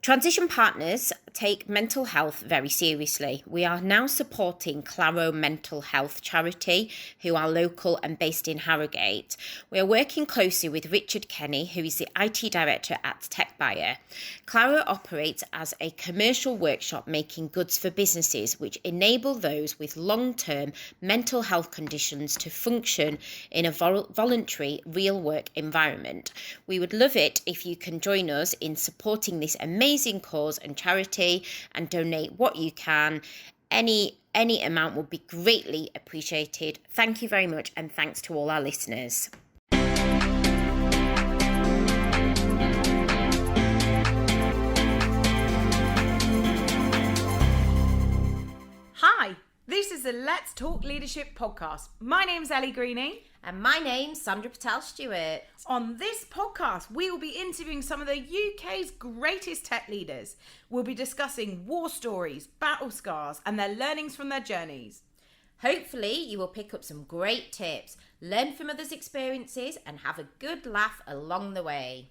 Transition partners take mental health very seriously. We are now supporting Claro Mental Health Charity, who are local and based in Harrogate. We are working closely with Richard Kenny, who is the IT director at TechBuyer. Claro operates as a commercial workshop making goods for businesses which enable those with long-term mental health conditions to function in a voluntary real work environment. We would love it if you can join us in supporting this amazing cause and charity and donate what you can. Any amount would be greatly appreciated. Thank you very much, and thanks to all our listeners. Hi, this is the Let's Talk Leadership podcast. My name's Elly Greening. And my name's Sandra Stewart. On this podcast, we will be interviewing some of the UK's greatest tech leaders. We'll be discussing war stories, battle scars, and their learnings from their journeys. Hopefully, you will pick up some great tips, learn from others' experiences, and have a good laugh along the way.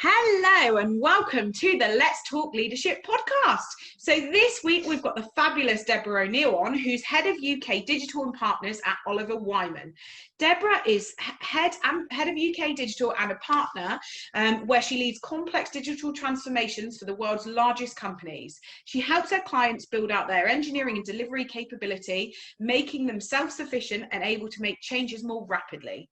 Hello and welcome to the Let's Talk Leadership podcast. So this week we've got the fabulous Deborah O'Neill on, who's Head of UK Digital and Partners at Oliver Wyman. Deborah is head of UK Digital and a partner where she leads complex digital transformations for the world's largest companies. She helps her clients build out their engineering and delivery capability, making them self-sufficient and able to make changes more rapidly.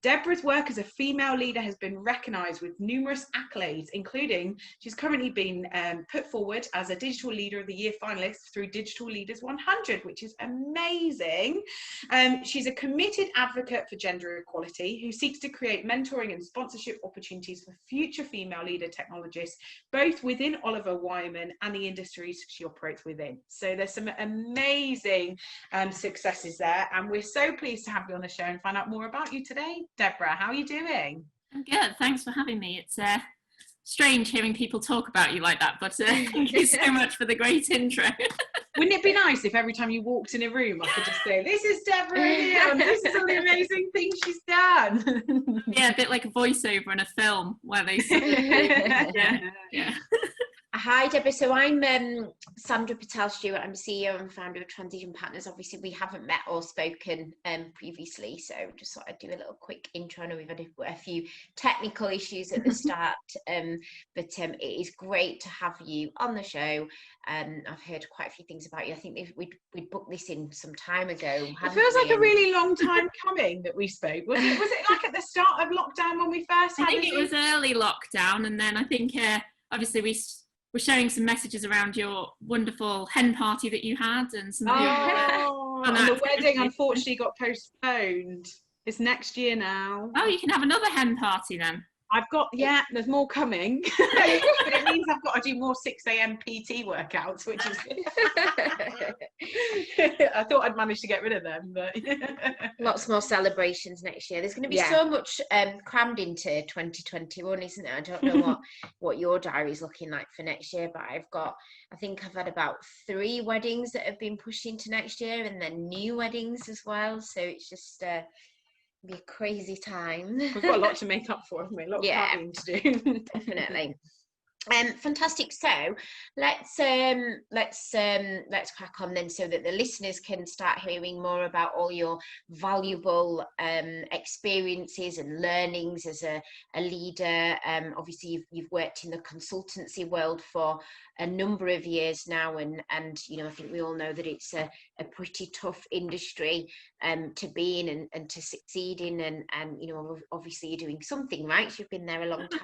Deborah's work as a female leader has been recognised with numerous accolades, including she's currently been put forward as a Digital Leader of the Year finalist through Digital Leaders 100, which is amazing. She's a committed advocate for gender equality who seeks to create mentoring and sponsorship opportunities for future female leader technologists, both within Oliver Wyman and the industries she operates within. So there's some amazing successes there, and we're so pleased to have you on the show and find out more about you today. Deborah, how are you doing? I'm good, thanks for having me. It's strange hearing people talk about you like that, but thank you so much for the great intro. Wouldn't it be nice if every time you walked in a room I could just say, this is Deborah O'Neill and this is all the amazing things she's done? Yeah, a bit like a voiceover in a film where they say, yeah. Hi Deborah, so I'm Sandra Stewart. I'm CEO and founder of Transition Partners. Obviously we haven't met or spoken previously, so just thought I'd do a little quick intro. I know we've had a few technical issues at the start, but it is great to have you on the show. I've heard quite a few things about you. I think we'd booked this in some time ago. It feels like a really long time coming that we spoke. Was it like at the start of lockdown when we first had I think it was early lockdown, and then I think obviously we're sharing some messages around your wonderful hen party that you had, and some and the wedding unfortunately got postponed. It's next year now. Oh, you can have another hen party then. There's more coming. But it means I've got to do more 6 a.m. PT workouts, which is I thought I'd managed to get rid of them, but lots more celebrations next year. There's going to be so much crammed into 2021, isn't there? I don't know what your diary's looking like for next year, but I think I've had about 3 weddings that have been pushed into next year, and then new weddings as well, so it's just be a crazy time. We've got a lot to make up for, haven't we? A lot of planning to do. Definitely. Fantastic. So let's crack on then, so that the listeners can start hearing more about all your valuable experiences and learnings as a leader. Obviously you've worked in the consultancy world for a number of years now, and I think we all know that it's a pretty tough industry to be in and to succeed in, and obviously you're doing something right. You've been there a long time,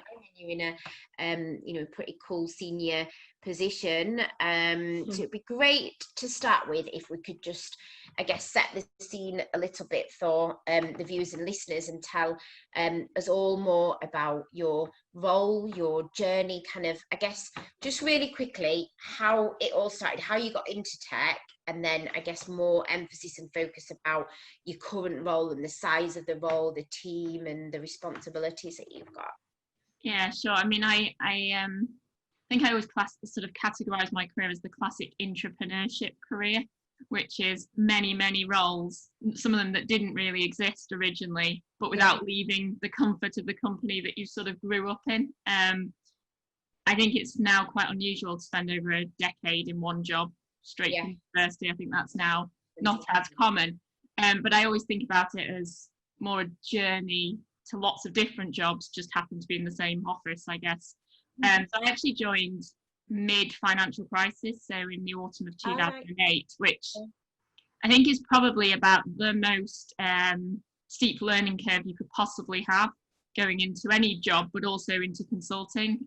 and you're in a pretty cool senior position. So it'd be great to start with if we could just, I guess, set the scene a little bit for the viewers and listeners, and tell us all more about your role, your journey, kind of, I guess, just really quickly, how it all started, how you got into tech, and then I guess more emphasis and focus about your current role and the size of the role, the team, and the responsibilities that you've got. Yeah, sure. I mean, I think I always sort of categorize my career as the classic entrepreneurship career, which is many, many roles, some of them that didn't really exist originally, but without leaving the comfort of the company that you sort of grew up in. I think it's now quite unusual to spend over a decade in one job straight from university. I think that's now not as common. But I always think about it as more a journey to lots of different jobs, just happen to be in the same office, I guess. So I actually joined mid-financial crisis, so in the autumn of 2008, which I think is probably about the most steep learning curve you could possibly have going into any job, but also into consulting.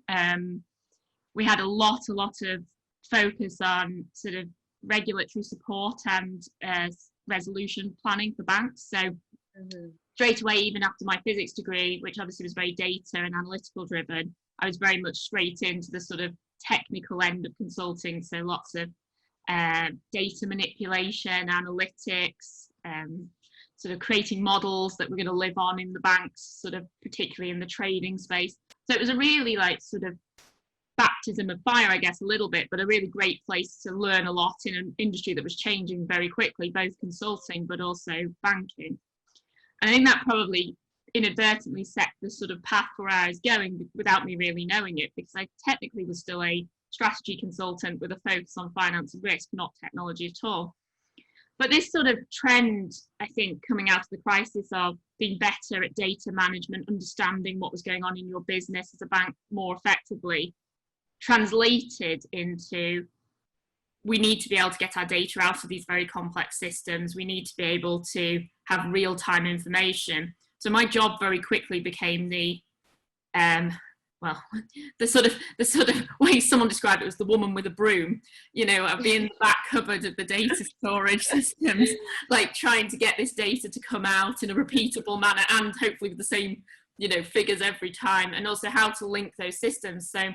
We had a lot of focus on sort of regulatory support and resolution planning for banks. So straight away, even after my physics degree, which obviously was very data and analytical driven, I was very much straight into the sort of technical end of consulting. So lots of data manipulation, analytics, sort of creating models that we're going to live on in the banks, sort of particularly in the trading space. So it was a really like sort of baptism of fire, I guess, a little bit, but a really great place to learn a lot in an industry that was changing very quickly, both consulting but also banking. And I think that probably inadvertently set the sort of path where I was going without me really knowing it, because I technically was still a strategy consultant with a focus on finance and risk, not technology at all. But this sort of trend, I think, coming out of the crisis of being better at data management, understanding what was going on in your business as a bank more effectively, translated into we need to be able to get our data out of these very complex systems. We need to be able to have real-time information. So my job very quickly became the sort of way someone described it was the woman with a broom. You know, I'd be in the back cupboard of the data storage systems, like trying to get this data to come out in a repeatable manner and hopefully with the same, you know, figures every time, and also how to link those systems. So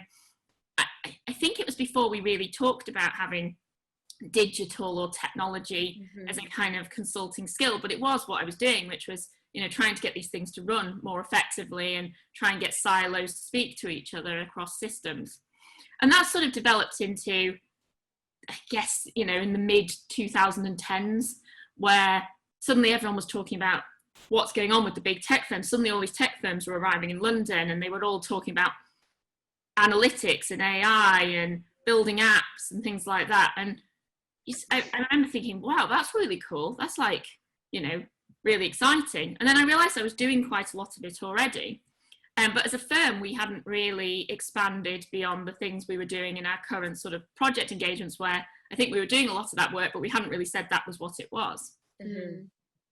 I think it was before we really talked about having digital or technology as a kind of consulting skill, but it was what I was doing, which was, you know, trying to get these things to run more effectively and try and get silos to speak to each other across systems. And that sort of developed into, I guess, you know, in the mid 2010s, where suddenly everyone was talking about what's going on with the big tech firms. Suddenly all these tech firms were arriving in London and they were all talking about analytics and AI and building apps and things like that. And I remember thinking, wow, that's really cool. That's like, you know, really exciting. And then I realized I was doing quite a lot of it already. But as a firm, we hadn't really expanded beyond the things we were doing in our current sort of project engagements, where I think we were doing a lot of that work, but we hadn't really said that was what it was.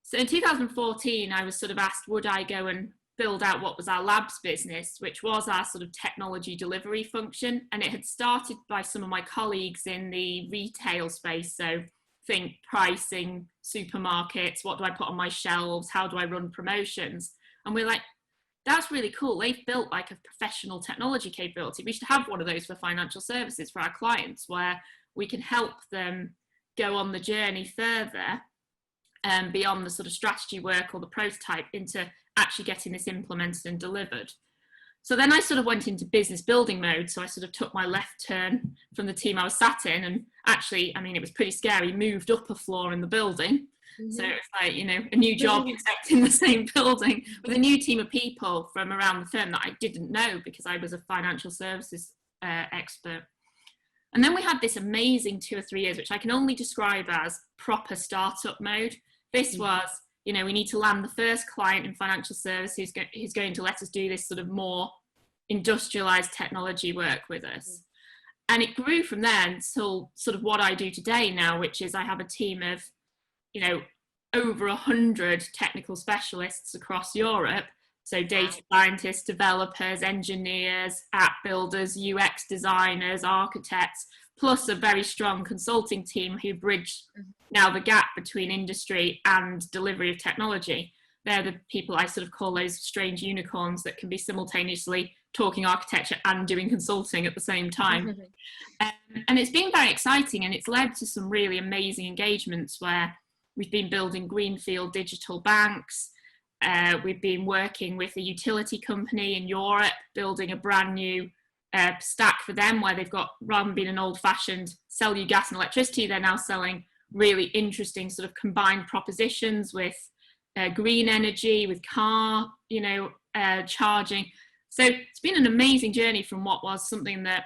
So in 2014, I was sort of asked, would I go and build out what was our labs business, which was our sort of technology delivery function. And it had started by some of my colleagues in the retail space. So think pricing, supermarkets, what do I put on my shelves? How do I run promotions? And we're like, that's really cool. They've built like a professional technology capability. We should have one of those for financial services for our clients, where we can help them go on the journey further beyond the sort of strategy work or the prototype into actually getting this implemented and delivered. So then I sort of went into business building mode. So I sort of took my left turn from the team I was sat in, and actually, I mean, it was pretty scary, moved up a floor in the building. So it's like, you know, a new job except in the same building with a new team of people from around the firm that I didn't know because I was a financial services expert. And then we had this amazing 2 or 3 years, which I can only describe as proper startup mode. This was, you know, we need to land the first client in financial services who's going to let us do this sort of more industrialized technology work with us. And it grew from there until sort of what I do today now, which is I have a team of, you know, over 100 technical specialists across Europe. So data scientists, developers, engineers, app builders, UX designers, architects, plus a very strong consulting team who bridge now the gap between industry and delivery of technology. They're the people I sort of call those strange unicorns that can be simultaneously talking architecture and doing consulting at the same time. And it's been very exciting, and it's led to some really amazing engagements where we've been building greenfield digital banks. We've been working with a utility company in Europe, building a brand new stack for them, where they've got, rather than being an old-fashioned sell you gas and electricity, they're now selling really interesting sort of combined propositions with green energy, with car, charging. So it's been an amazing journey from what was something that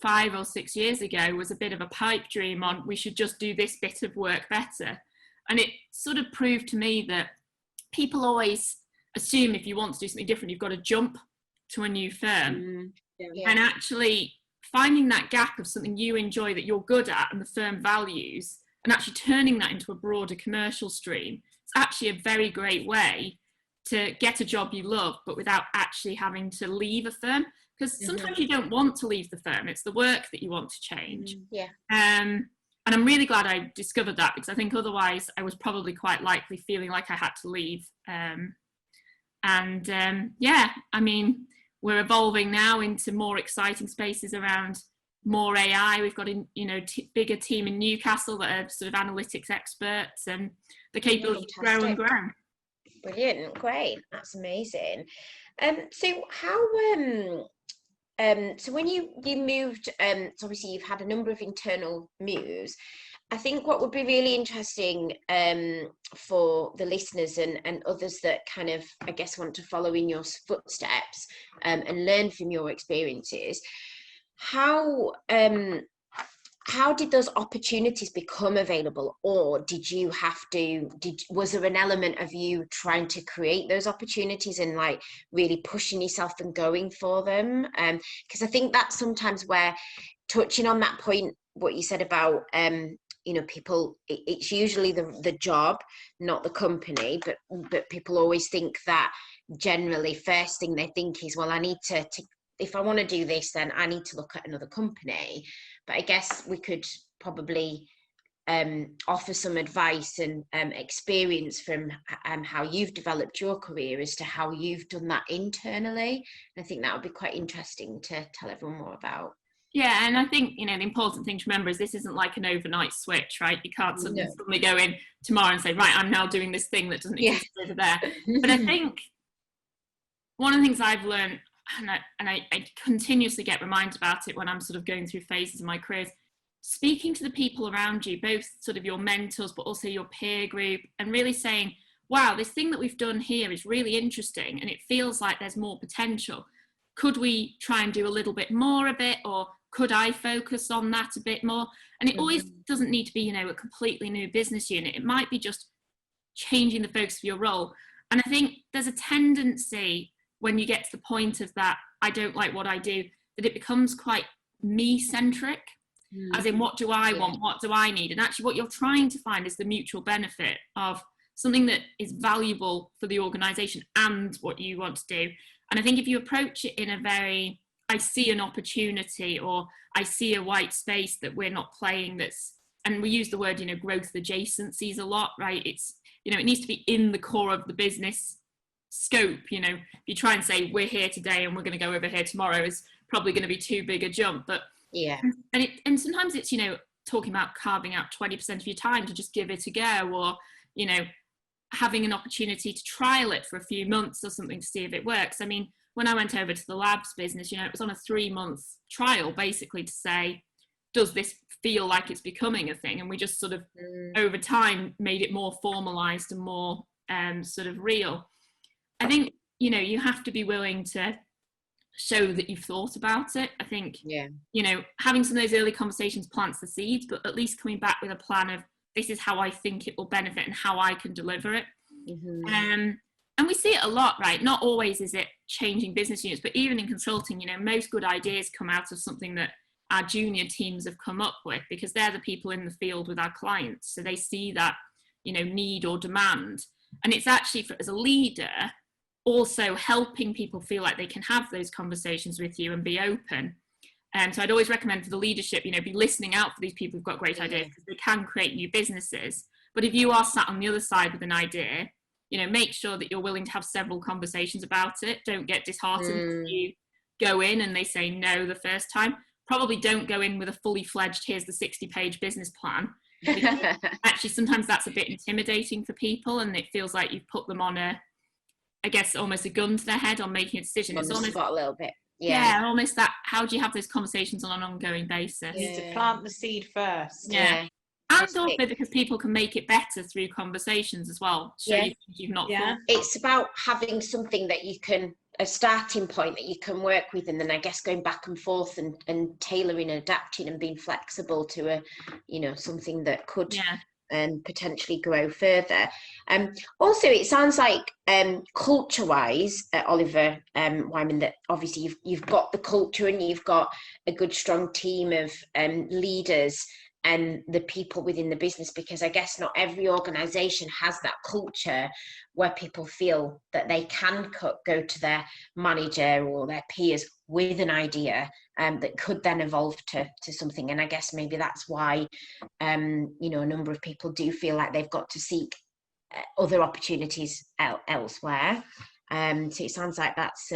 5 or 6 years ago was a bit of a pipe dream on, we should just do this bit of work better. And it sort of proved to me that people always assume if you want to do something different, you've got to jump to a new firm. Yeah. And actually finding that gap of something you enjoy that you're good at and the firm values, and actually turning that into a broader commercial stream, it's actually a very great way to get a job you love, but without actually having to leave a firm. Because sometimes you don't want to leave the firm, it's the work that you want to change. And I'm really glad I discovered that, because I think otherwise I was probably quite likely feeling like I had to leave. I mean, we're evolving now into more exciting spaces around more AI. We've got a bigger team in Newcastle that are sort of analytics experts, and the capability to grow and grow. Brilliant, great, that's amazing. So how so when you moved, so obviously you've had a number of internal moves. I think what would be really interesting for the listeners and others that kind of, I guess, want to follow in your footsteps and learn from your experiences, how did those opportunities become available, or was there an element of you trying to create those opportunities and like really pushing yourself and going for them? Because I think that's sometimes where, touching on that point, what you said about people, it's usually the job, not the company, but people always think that generally first thing they think is, well, I need to if I want to do this, then I need to look at another company. But I guess we could probably offer some advice and experience from how you've developed your career as to how you've done that internally. And I think that would be quite interesting to tell everyone more about. Yeah, and I think, the important thing to remember is this isn't like an overnight switch, right? You can't suddenly go in tomorrow and say, right, I'm now doing this thing that doesn't exist over there. But I think one of the things I've learned, and I continuously get reminded about it when I'm sort of going through phases of my career, is speaking to the people around you, both sort of your mentors, but also your peer group, and really saying, wow, this thing that we've done here is really interesting and it feels like there's more potential. Could we try and do a little bit more of it, or could I focus on that a bit more? And it always doesn't need to be, a completely new business unit. It might be just changing the focus of your role. And I think there's a tendency when you get to the point of that, I don't like what I do, that it becomes quite me-centric, as in what do I want, what do I need? And actually what you're trying to find is the mutual benefit of something that is valuable for the organisation and what you want to do. And I think if you approach it in a very, I see an opportunity, or I see a white space that we're not playing, and we use the word, growth adjacencies a lot, right? It's, it needs to be in the core of the business scope. If you try and say we're here today and we're going to go over here tomorrow, is probably going to be too big a jump. But and sometimes it's, talking about carving out 20% of your time to just give it a go, or, having an opportunity to trial it for a few months or something to see if it works. I mean, when I went over to the labs business, it was on a 3-month trial basically to say, does this feel like it's becoming a thing? And we just sort of over time made it more formalized and more sort of real. I think, you have to be willing to show that you've thought about it. I think, having some of those early conversations plants the seeds, but at least coming back with a plan of, this is how I think it will benefit and how I can deliver it. And we see it a lot, right? Not always is it changing business units, but even in consulting, most good ideas come out of something that our junior teams have come up with, because they're the people in the field with our clients. So they see that, need or demand. And it's actually, as a leader, also helping people feel like they can have those conversations with you and be open. So I'd always recommend for the leadership, be listening out for these people who've got great ideas, because they can create new businesses. But if you are sat on the other side with an idea, make sure that you're willing to have several conversations about it. Don't get disheartened if you go in and they say no the first time. Probably don't go in with a fully fledged, here's the 60-page business plan. Actually, sometimes that's a bit intimidating for people, and it feels like you've put them on I guess almost a gun to their head on making a decision. It's on the spot a little bit. Yeah, almost that, how do you have those conversations on an ongoing basis? You need to plant the seed first. Yeah. And also because people can make it better through conversations as well. So you've not thought. It's about having something that you can, a starting point that you can work with, and then I guess going back and forth and tailoring and adapting and being flexible to a, you know, something that could potentially grow further. Also, it sounds like culture-wise, Oliver Wyman, that obviously you've got the culture and you've got a good strong team of leaders and the people within the business, because I guess not every organization has that culture where people feel that they can go to their manager or their peers with an idea that could then evolve to something. And I guess maybe that's why you know, a number of people do feel like they've got to seek other opportunities elsewhere. So it sounds like that's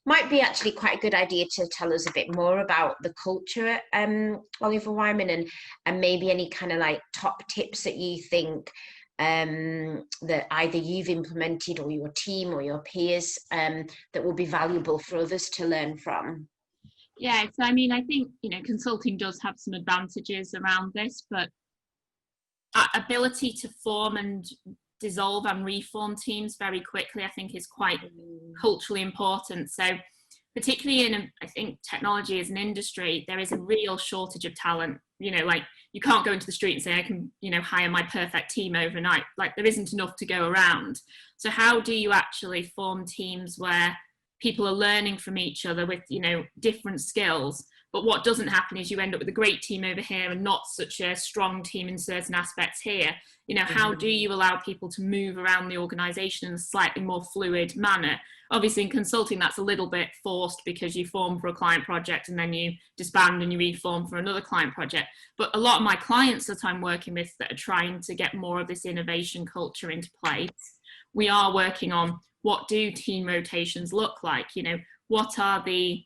might be actually quite a good idea to tell us a bit more about the culture at Oliver Wyman, and maybe any kind of like top tips that you think that either you've implemented or your team or your peers that will be valuable for others to learn from. Yeah, so I mean, I think, you know, consulting does have some advantages around this, but ability to form and dissolve and reform teams very quickly, I think, is quite culturally important. So particularly in, I think, technology as an industry, there is a real shortage of talent. You know, like, you can't go into the street and say, I can, you know, hire my perfect team overnight. Like, there isn't enough to go around. So how do you actually form teams where people are learning from each other with, you know, different skills? But what doesn't happen is you end up with a great team over here and not such a strong team in certain aspects here. You know, how do you allow people to move around the organisation in a slightly more fluid manner? Obviously, in consulting, that's a little bit forced because you form for a client project and then you disband and you reform for another client project. But a lot of my clients that I'm working with that are trying to get more of this innovation culture into place, we are working on, what do team rotations look like? You know, what are the,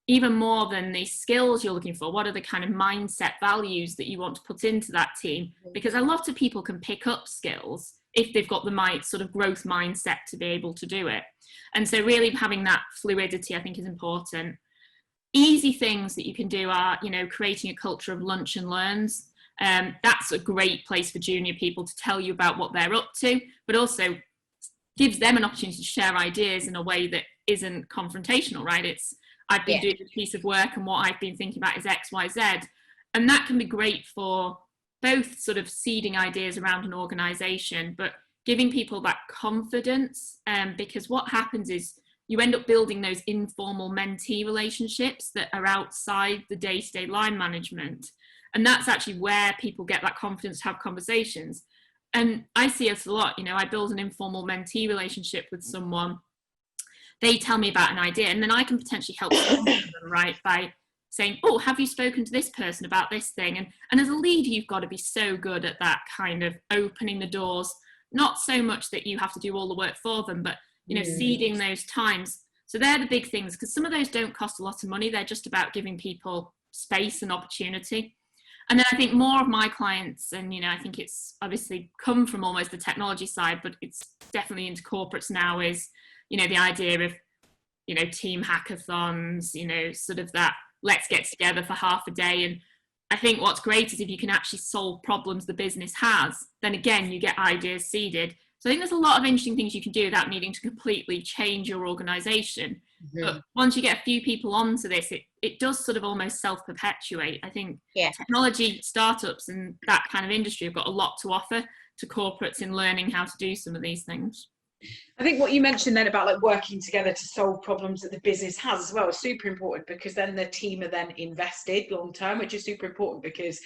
even more than the skills you're looking for, what are the kind of mindset values that you want to put into that team? Because a lot of people can pick up skills if they've got the sort of growth mindset to be able to do it. And so really having that fluidity, I think, is important. Easy things that you can do are, you know, creating a culture of lunch and learns. That's a great place for junior people to tell you about what they're up to, but also gives them an opportunity to share ideas in a way that isn't confrontational, right? It's, I've been doing a piece of work and what I've been thinking about is X, Y, Z. And that can be great for both sort of seeding ideas around an organisation, but giving people that confidence. Because what happens is you end up building those informal mentee relationships that are outside the day-to-day line management. And that's actually where people get that confidence to have conversations. And I see it a lot, you know, I build an informal mentee relationship with someone. They tell me about an idea, and then I can potentially help them, right, by saying, oh, have you spoken to this person about this thing? And as a leader, you've got to be so good at that kind of opening the doors, not so much that you have to do all the work for them, but, you know, seeding those times. So they're the big things, because some of those don't cost a lot of money. They're just about giving people space and opportunity. And then I think more of my clients, and, you know, I think it's obviously come from almost the technology side, but it's definitely into corporates now, is, you know, the idea of, you know, team hackathons, you know, sort of that, let's get together for half a day. And I think what's great is if you can actually solve problems the business has, then again, you get ideas seeded. So I think there's a lot of interesting things you can do without needing to completely change your organisation. But once you get a few people onto this, it does sort of almost self-perpetuate. I think technology startups and that kind of industry have got a lot to offer to corporates in learning how to do some of these things. I think what you mentioned then about like working together to solve problems that the business has as well is super important, because then the team are then invested long term, which is super important, because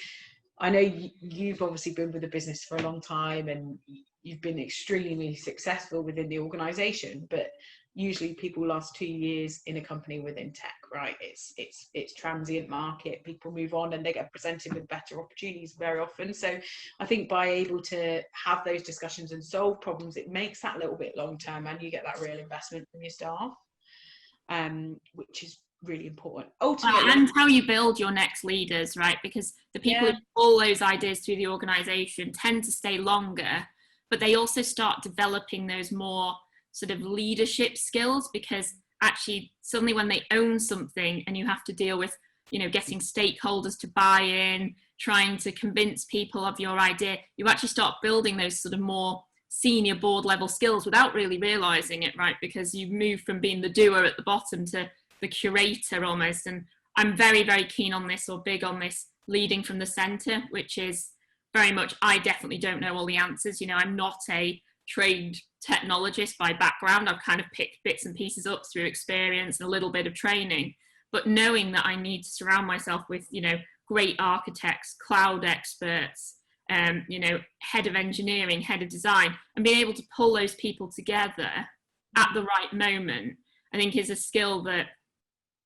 I know you've obviously been with the business for a long time and you've been extremely successful within the organization, but usually people last 2 years in a company within tech, right? It's transient market, people move on and they get presented with better opportunities very often. So I think by able to have those discussions and solve problems, it makes that little bit long term, and you get that real investment from your staff, which is really important ultimately. And how you build your next leaders, right? Because the people who pull those ideas through the organisation tend to stay longer, but they also start developing those more sort of leadership skills, because actually suddenly when they own something and you have to deal with, you know, getting stakeholders to buy in, trying to convince people of your idea, you actually start building those sort of more senior board level skills without really realizing it, right? Because you move from being the doer at the bottom to the curator almost. And I'm very, very keen on this, or big on this, leading from the center, which is very much, I definitely don't know all the answers. You know, I'm not a trained technologist by background. I've kind of picked bits and pieces up through experience and a little bit of training, but knowing that I need to surround myself with, you know, great architects, cloud experts, you know, head of engineering, head of design, and being able to pull those people together at the right moment, I think is a skill that,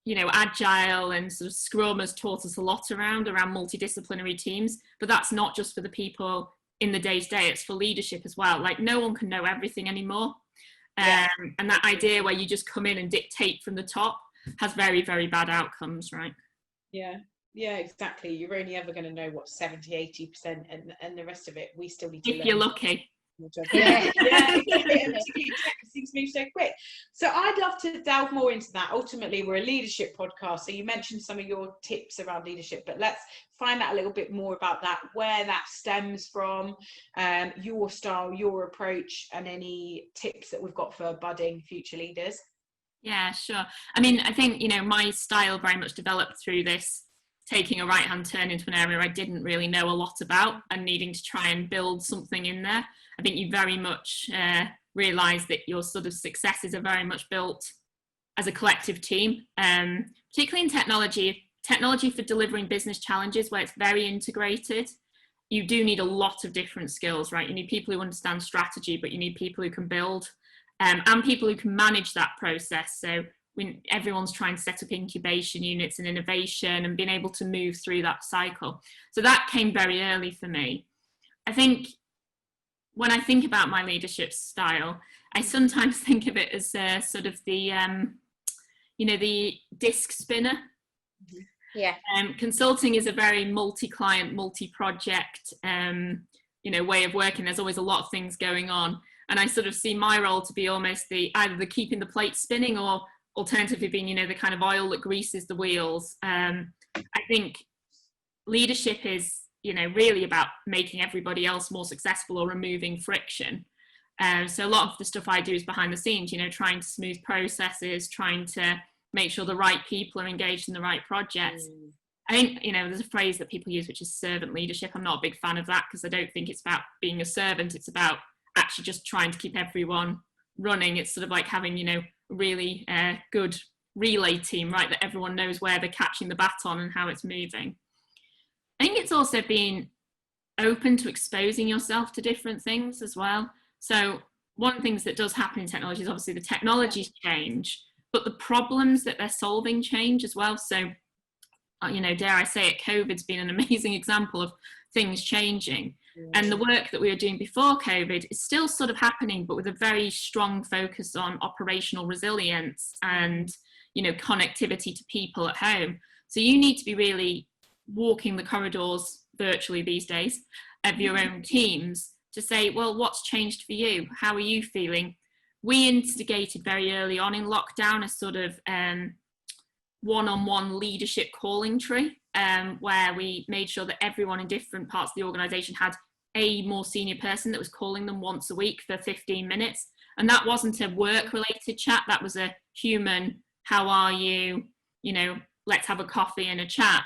you know, Agile and sort of Scrum has taught us a lot around multidisciplinary teams, but that's not just for the people in the day-to-day, it's for leadership as well. Like, no one can know everything anymore. And that idea where you just come in and dictate from the top has very, very bad outcomes, right? Yeah, exactly. You're only ever going to know what 70-80%, and the rest of it we still need to learn. If you're lucky. Yeah, exactly. Things move so quick. So I'd love to delve more into that. Ultimately, we're a leadership podcast, so you mentioned some of your tips around leadership, but let's find out a little bit more about that, where that stems from, your style, your approach, and any tips that we've got for budding future leaders. Yeah, sure. I mean, I think, you know, my style very much developed through this taking a right-hand turn into an area I didn't really know a lot about and needing to try and build something in there. I think you very much realise that your sort of successes are very much built as a collective team, particularly in technology for delivering business challenges where it's very integrated. You do need a lot of different skills, right? You need people who understand strategy, but you need people who can build, and people who can manage that process. So when everyone's trying to set up incubation units and innovation and being able to move through that cycle. So that came very early for me. I think when I think about my leadership style, I sometimes think of it as sort of the, you know, the disc spinner. Yeah. Consulting is a very multi-client, multi-project, you know, way of working. There's always a lot of things going on. And I sort of see my role to be almost either the keeping the plate spinning, or alternatively being, you know, the kind of oil that greases the wheels. I think leadership is, you know, really about making everybody else more successful or removing friction. So a lot of the stuff I do is behind the scenes, you know, trying to smooth processes, trying to make sure the right people are engaged in the right projects. I think, you know, there's a phrase that people use, which is servant leadership. I'm not a big fan of that, because I don't think it's about being a servant. It's about actually just trying to keep everyone running. It's sort of like having, you know, really good relay team, right, that everyone knows where they're catching the baton and how it's moving. I think it's also being open to exposing yourself to different things as well. So one of the things that does happen in technology is obviously the technologies change, but the problems that they're solving change as well. So, you know, dare I say it, COVID's been an amazing example of things changing. And the work that we were doing before COVID is still sort of happening, but with a very strong focus on operational resilience and, you know, connectivity to people at home. So you need to be really walking the corridors virtually these days of your own teams to say, well, what's changed for you? How are you feeling? We instigated very early on in lockdown a sort of one-on-one leadership calling tree, where we made sure that everyone in different parts of the organisation had a more senior person that was calling them once a week for 15 minutes. And that wasn't a work-related chat. That was a human, how are you? You know, let's have a coffee and a chat.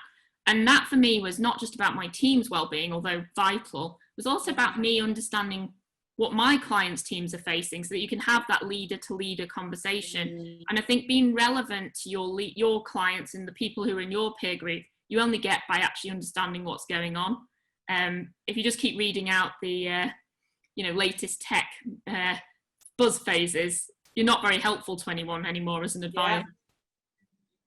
And that for me was not just about my team's well-being, although vital, it was also about me understanding what my clients' teams are facing, so that you can have that leader-to-leader conversation. And I think being relevant to your clients and the people who are in your peer group, you only get by actually understanding what's going on. If you just keep reading out the you know, latest tech buzz phases, you're not very helpful to anyone anymore as an advisor.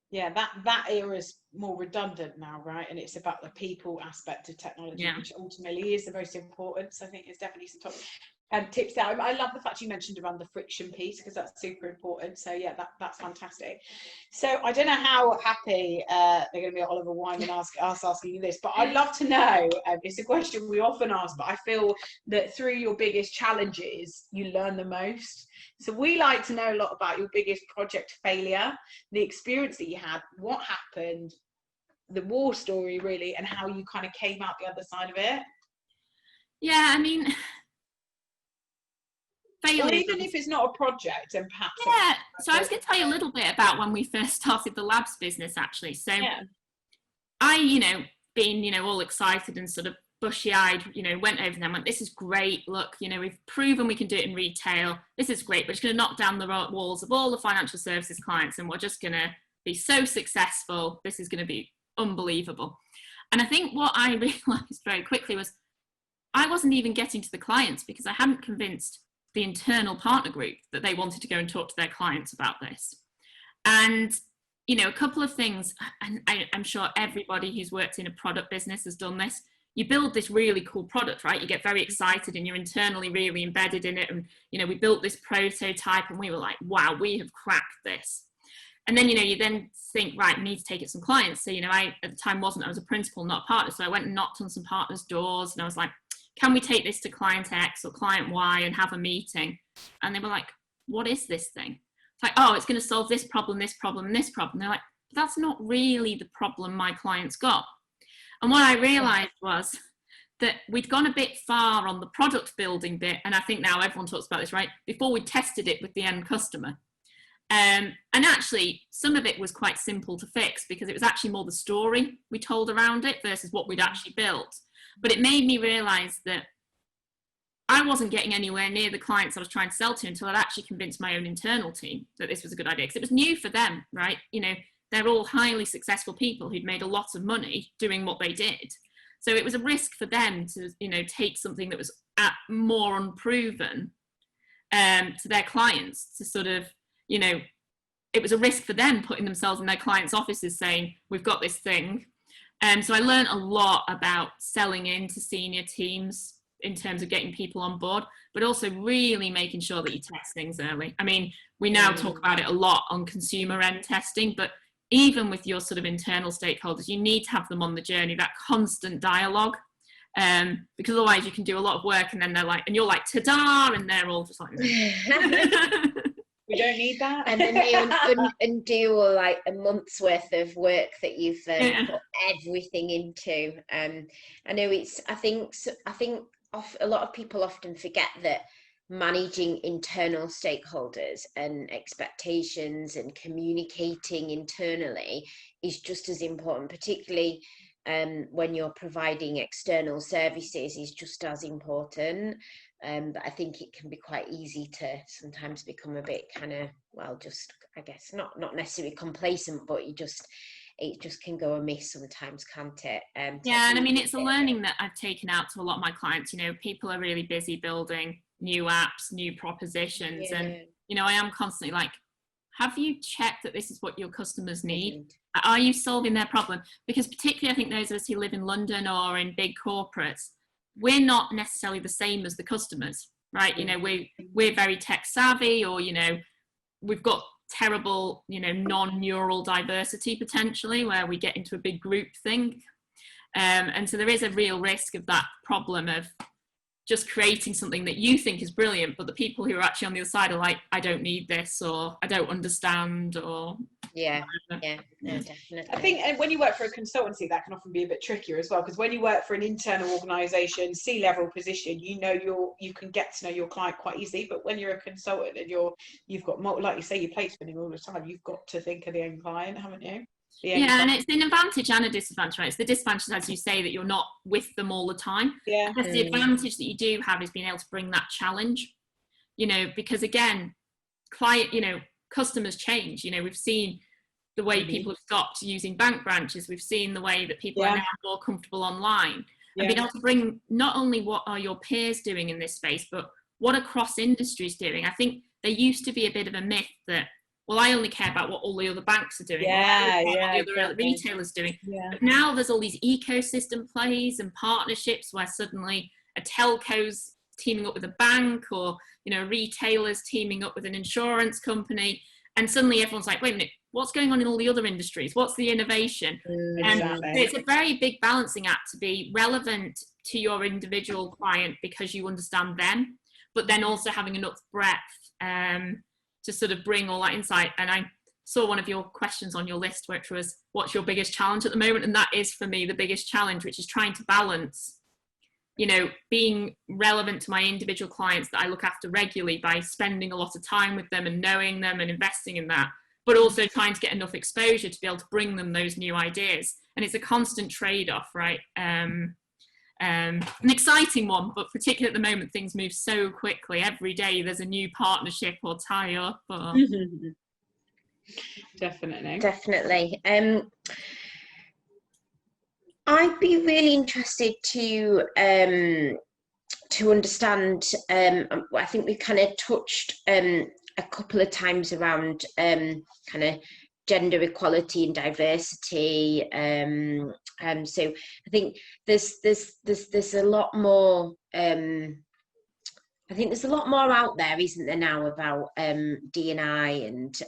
Yeah, that era is more redundant now, right? And it's about the people aspect of technology, which ultimately is the most important. So I think it's definitely some top. and tips out. I love the fact you mentioned around the friction piece, because that's super important. So yeah, that's fantastic. So I don't know how happy they're going to be at Oliver Wyman us asking you this, but I'd love to know. It's a question we often ask, but I feel that through your biggest challenges, you learn the most. So we like to know a lot about your biggest project failure, the experience that you had, what happened, the war story really, and how you kind of came out the other side of it. Yeah, I mean, or even if it's not a project, and perhaps yeah. So I was going to tell you a little bit about when we first started the labs business, actually. So yeah. I, being, all excited and sort of bushy-eyed, went over them, went, this is great, look, we've proven we can do it in retail, this is great, but it's going to knock down the walls of all the financial services clients, and we're just going to be so successful, this is going to be unbelievable. And I think what I realised very quickly was I wasn't even getting to the clients because I hadn't convinced the internal partner group that they wanted to go and talk to their clients about this. And a couple of things, and I'm sure everybody who's worked in a product business has done this. You build this really cool product, right? You get very excited and you're internally really embedded in it. And, we built this prototype and we were like, wow, we have cracked this. And then, you then think, right, we need to take it to some clients. So, I, at the time I was a principal, not a partner. So I went and knocked on some partners' doors and I was like, can we take this to client X or client Y and have a meeting? And they were like, what is this thing? It's like, oh, it's going to solve this problem, this problem, and this problem. They're like, but that's not really the problem my client's got. And what I realized was that we'd gone a bit far on the product building bit. And I think now everyone talks about this, right? Before we tested it with the end customer. And actually, some of it was quite simple to fix because it was actually more the story we told around it versus what we'd actually built. But it made me realize that I wasn't getting anywhere near the clients I was trying to sell to until I'd actually convinced my own internal team that this was a good idea, because it was new for them, right? They're all highly successful people who'd made a lot of money doing what they did. So it was a risk for them to, take something that was more unproven to their clients to sort of, it was a risk for them putting themselves in their clients' offices saying, we've got this thing. So I learned a lot about selling into senior teams in terms of getting people on board, but also really making sure that you test things early. I mean, we now talk about it a lot on consumer end testing, but even with your sort of internal stakeholders, you need to have them on the journey, that constant dialogue, because otherwise you can do a lot of work and then they're like, and you're like, ta-da, and they're all just like, we don't need that. And then you undo like a month's worth of work that you've put everything into. I know I think a lot of people often forget that managing internal stakeholders and expectations and communicating internally is just as important, particularly when you're providing external services, is just as important. But I think it can be quite easy to sometimes become a bit kind of, just, I guess, not necessarily complacent, but it just can go amiss sometimes, can't it? Yeah, and I mean, it's a learning that I've taken out to a lot of my clients. People are really busy building new apps, new propositions. Yeah. And, I am constantly like, have you checked that this is what your customers need? Are you solving their problem? Because particularly, I think those of us who live in London or in big corporates, we're not necessarily the same as the customers, right? We're very tech savvy, or, we've got terrible, non-neural diversity potentially, where we get into a big group thing. And so there is a real risk of that problem of just creating something that you think is brilliant, but the people who are actually on the other side are like, I don't need this, or I don't understand, or no, definitely. I think when you work for a consultancy, that can often be a bit trickier as well, because when you work for an internal organisation, C-level position, you can get to know your client quite easily. But when you're a consultant and you've got like you say, you're plate spinning all the time, you've got to think of the end client, haven't you? Yeah, and it's an advantage and a disadvantage, right? It's the disadvantage, as you say, that you're not with them all the time. Yeah. I guess the advantage that you do have is being able to bring that challenge, because again, customers change. We've seen the way people have stopped using bank branches. We've seen the way that people are now more comfortable online. And being able to bring not only what are your peers doing in this space, but what are cross industries doing. I think there used to be a bit of a myth that, well, I only care about what all the other banks are doing, what the other retailers doing. Yeah. But now there's all these ecosystem plays and partnerships where suddenly a telco's teaming up with a bank, or, you know, retailers teaming up with an insurance company. And suddenly everyone's like, wait a minute, what's going on in all the other industries? What's the innovation? Exactly. And it's a very big balancing act to be relevant to your individual client because you understand them, but then also having enough breadth to sort of bring all that insight. And I saw one of your questions on your list, which was, what's your biggest challenge at the moment? And that is for me the biggest challenge, which is trying to balance, you know, being relevant to my individual clients that I look after regularly by spending a lot of time with them and knowing them and investing in that, but also trying to get enough exposure to be able to bring them those new ideas. And it's a constant trade-off, right? An exciting one, but particularly at the moment, things move so quickly. Every day there's a new partnership or tie-up. Or... Definitely. I'd be really interested to understand. I think we kind of touched a couple of times around kind of gender equality and diversity. So I think there's a lot more. I think there's a lot more out there, isn't there, now about D&I, and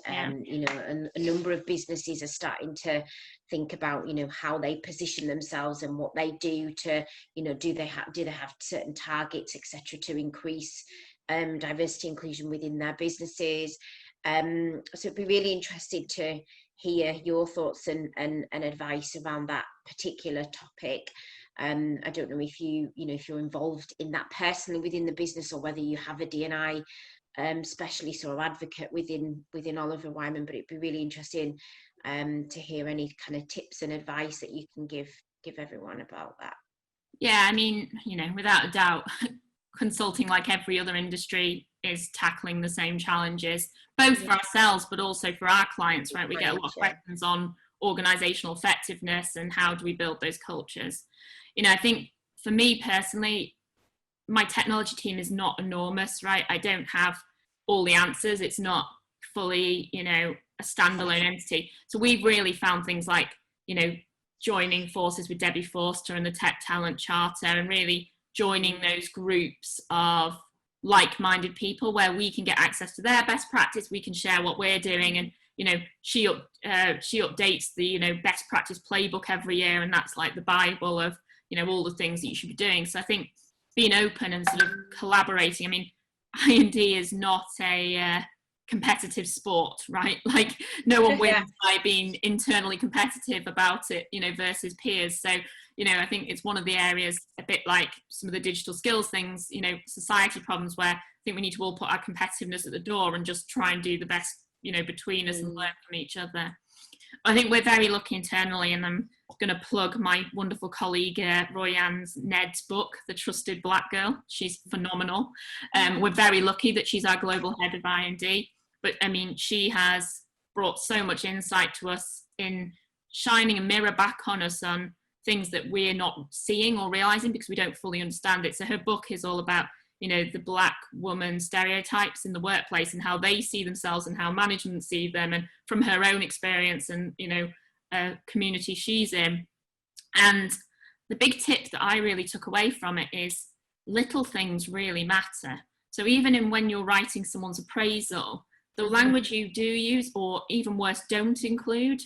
you know, and a number of businesses are starting to think about, you know, how they position themselves and what they do to, you know, do they have certain targets, etc., to increase diversity inclusion within their businesses. So it'd be really interested to hear your thoughts and advice around that particular topic. I don't know if if you're involved in that personally within the business, or whether you have a D&I specialist or advocate within Oliver Wyman, but it'd be really interesting to hear any kind of tips and advice that you can give everyone about that. Yeah, I mean, you know, without a doubt, consulting, like every other industry, is tackling the same challenges, both for ourselves but also for our clients, right? We get a lot of questions on organizational effectiveness and how do we build those cultures. You know, I think for me personally, my technology team is not enormous, right? I don't have all the answers. It's not fully, you know, a standalone entity. So we've really found things like, you know, joining forces with Debbie Forster and the Tech Talent Charter, and really joining those groups of like-minded people where we can get access to their best practice. We can share what we're doing, and, you know, she updates the, you know, best practice playbook every year, and that's like the Bible of, you know, all the things that you should be doing. So I think being open and sort of collaborating. I mean, I&D is not a competitive sport, right? Like, no one wins by being internally competitive about it, you know, versus peers. So, you know, I think it's one of the areas, a bit like some of the digital skills things, you know, society problems, where I think we need to all put our competitiveness at the door and just try and do the best, you know, between us and learn from each other. I think we're very lucky internally, and I'm going to plug my wonderful colleague Roianne Nedd's book, The Trusted Black Girl. She's phenomenal. We're very lucky that she's our global head of I&D, but I mean, she has brought so much insight to us in shining a mirror back on us on things that we're not seeing or realizing because we don't fully understand it. So her book is all about, you know, the Black woman stereotypes in the workplace and how they see themselves and how management see them, and from her own experience and, you know, community she's in. And the big tip that I really took away from it is little things really matter. So even in when you're writing someone's appraisal, the language you do use, or even worse, don't include,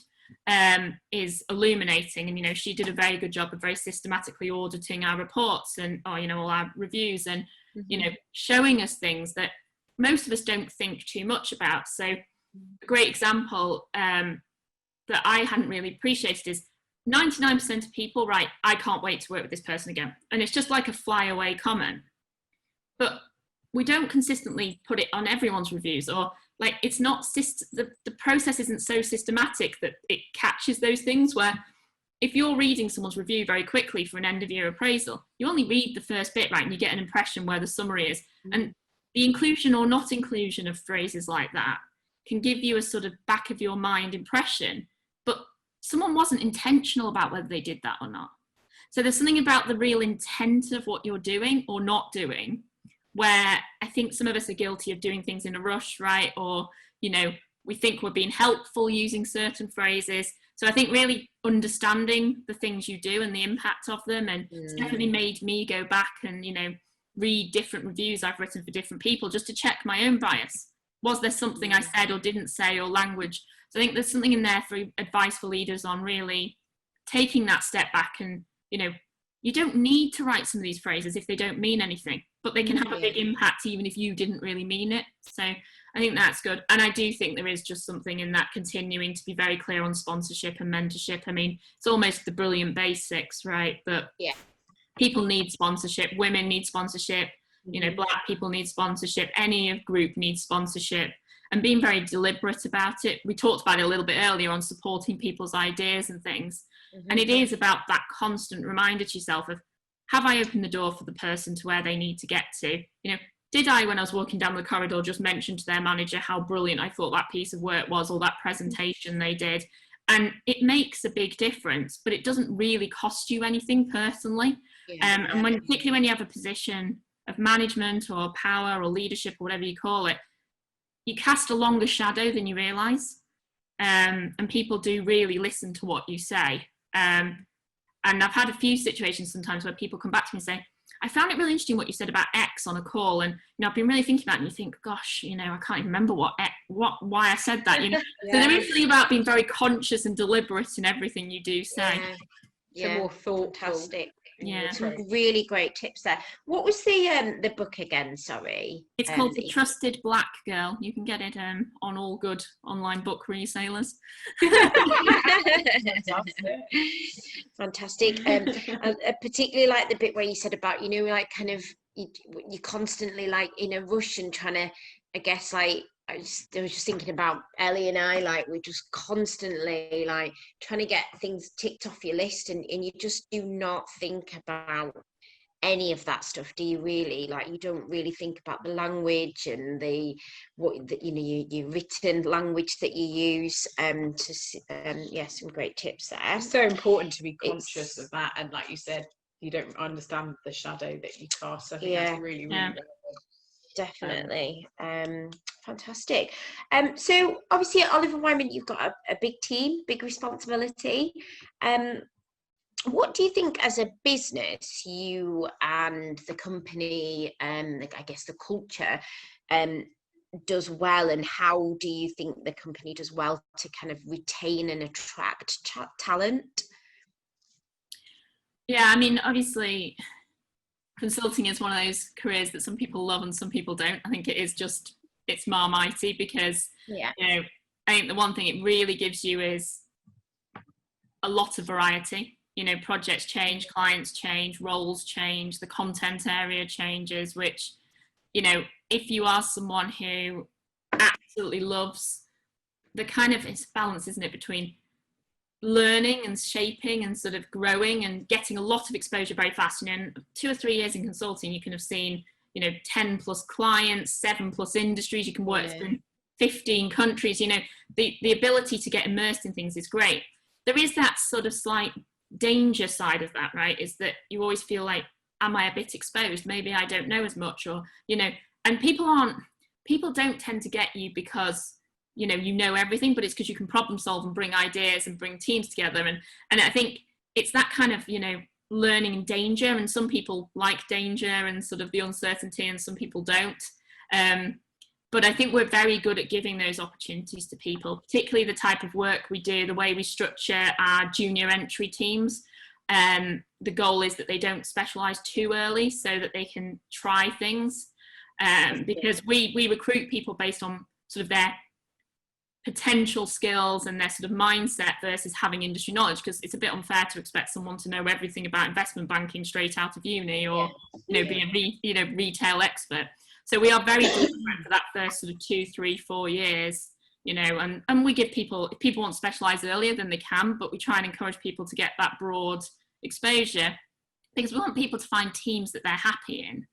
is illuminating. And, you know, she did a very good job of very systematically auditing our reports and, you know, all our reviews, and, you know, showing us things that most of us don't think too much about. So a great example that I hadn't really appreciated is 99% of people write, I can't wait to work with this person again. And it's just like a flyaway comment. But we don't consistently put it on everyone's reviews, or like, it's not, the process isn't so systematic that it catches those things, where if you're reading someone's review very quickly for an end of year appraisal, you only read the first bit, right? And you get an impression where the summary is. And the inclusion or not inclusion of phrases like that can give you a sort of back of your mind impression, but someone wasn't intentional about whether they did that or not. So there's something about the real intent of what you're doing or not doing, where I think some of us are guilty of doing things in a rush, right? Or, you know, we think we're being helpful using certain phrases. So I think really understanding the things you do and the impact of them, and it's definitely made me go back and, you know, read different reviews I've written for different people just to check my own bias. Was there something I said or didn't say, or language? So I think there's something in there for advice for leaders on really taking that step back. And, you know, you don't need to write some of these phrases if they don't mean anything, but they can have a big impact even if you didn't really mean it. So I think that's good. And I do think there is just something in that, continuing to be very clear on sponsorship and mentorship. I mean, it's almost the brilliant basics, right? But people need sponsorship, women need sponsorship, you know, Black people need sponsorship, any group needs sponsorship, and being very deliberate about it. We talked about it a little bit earlier on supporting people's ideas and things. And it is about that constant reminder to yourself of, have I opened the door for the person to where they need to get to? You know, did I, when I was walking down the corridor, just mention to their manager how brilliant I thought that piece of work was, or that presentation they did? And it makes a big difference, but it doesn't really cost you anything personally. And particularly when you have a position of management or power or leadership or whatever you call it, you cast a longer shadow than you realise. And people do really listen to what you say. And I've had a few situations sometimes where people come back to me and say, I found it really interesting what you said about X on a call, and, you know, I've been really thinking about it, and you think, gosh, you know, I can't even remember why I said that, you know. So there is something about being very conscious and deliberate in everything you do say. So more thoughtful. Fantastic. Yeah, some really great tips there. What was the book again? Sorry, it's called The Trusted Black Girl. You can get it on all good online book resellers. Fantastic. I particularly like the bit where you said about, you know, like kind of you constantly like in a rush and trying to, I guess, like I was just thinking about Ellie and I, like we're just constantly like trying to get things ticked off your list, and you just do not think about any of that stuff, do you really? Like you don't really think about the language and your written language that you use. Some great tips there. It's so important to be conscious of that, and like you said, you don't understand the shadow that you cast. So I think that's really relevant. Definitely. Fantastic. So obviously at Oliver Wyman you've got a big team, big responsibility. What do you think as a business you and the company, I guess the culture, does well, and how do you think the company does well to kind of retain and attract talent? Yeah, I mean, obviously consulting is one of those careers that some people love and some people don't. I think it is just, it's marmitey because, you know, I think the one thing it really gives you is a lot of variety. You know, projects change, clients change, roles change, the content area changes, which, you know, if you are someone who absolutely loves the kind of, it's balance, isn't it, between learning and shaping and sort of growing and getting a lot of exposure very fast. You know, in 2 or 3 years in consulting, you can have seen, you know, 10 plus clients, 7 plus industries. You can work in 15 countries. You know, the ability to get immersed in things is great. There is that sort of slight danger side of that, right? Is that you always feel like, am I a bit exposed? Maybe I don't know as much, or, you know, and people don't tend to get you because you know everything, but it's because you can problem solve and bring ideas and bring teams together. And I think it's that kind of, you know, learning and danger, and some people like danger and sort of the uncertainty and some people don't. But I think we're very good at giving those opportunities to people, particularly the type of work we do, the way we structure our junior entry teams. The goal is that they don't specialise too early so that they can try things, because we recruit people based on sort of their potential skills and their sort of mindset versus having industry knowledge, because it's a bit unfair to expect someone to know everything about investment banking straight out of uni, or you know, be a retail expert. So we are very different for that first sort of 2, 3, 4 years, you know, and we give people, if people want to specialise earlier, then they can, but we try and encourage people to get that broad exposure because we want people to find teams that they're happy in.